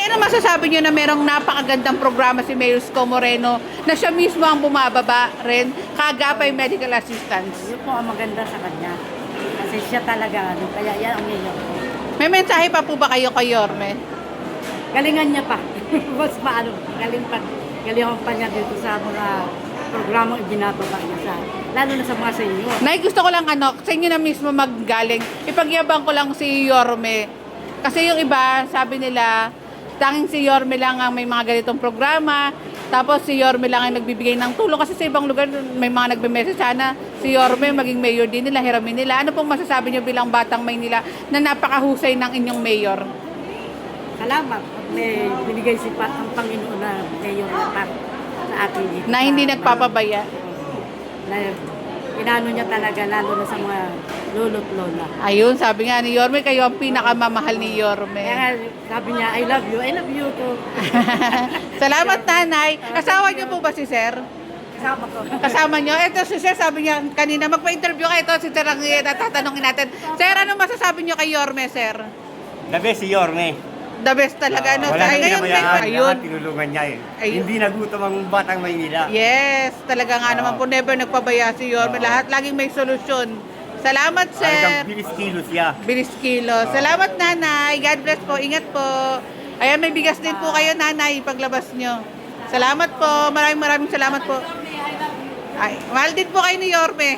Nay, ano masasabi nyo na merong napakagandang programa si Mayor Isko Moreno na siya mismo ang bumababa rin, kagapay medical assistance? Yun po ang maganda sa kanya. Kasi siya talaga, kaya yan ang mayor ko. May mensahe pa po ba kayo kay Yorme? Galingan niya pa. Mas maano, galingan pa niya dito sa mga programang ibinababa niya sa, lalo na sa mga senior. Nay, gusto ko lang sa inyo na mismo maggaling. Ipagyabang ko lang si Yorme. Kasi yung iba, sabi nila, tanging si Yorme lang ang may mga ganitong programa. Tapos si Yorme lang ang nagbibigay ng tulong. Kasi sa ibang lugar, may mga nagbe-message sana si Yorme maging mayor din nila, hiramin nila. Ano pong masasabi niyo bilang Batang Maynila na napakahusay ng inyong mayor? Salamat at may binigay si ang Panginoon na mayor na para sa atin dito. Na hindi nagpapabaya. Na inano niya talaga, lalo na sa mga lolo't lola. Ayun, sabi nga ni Yorme, kayo ang pinakamamahal ni Yorme. Kaya nga, sabi niya, I love you to. Salamat, nanay. Asawa niyo po ba si Sir? Kasama ko. Kasama niyo? Ito si Sir, sabi niya kanina, magpa-interview kayo. Ito si Sir ang tatanungin natin. Sir, ano masasabi niyo kay Yorme, Sir? The best si Yorme. The best talaga, no? Wala Ay, nang ngayon, pinabayaan, ayun. lahat tinulungan niya eh. Ayun. Hindi nagutom ang Batang Maynila. Yes, talaga nga naman po, never nagpabaya si Yorme. Lahat, laging may solusyon. Salamat, Sir. Talagang bilis-kilos siya. Bilis kilo. Salamat, nanay. God bless po. Ingat po. Ayan, may bigas din po kayo, nanay, paglabas nyo. Salamat po. Maraming salamat po. Ay, mahal din po kayo ni Yorme.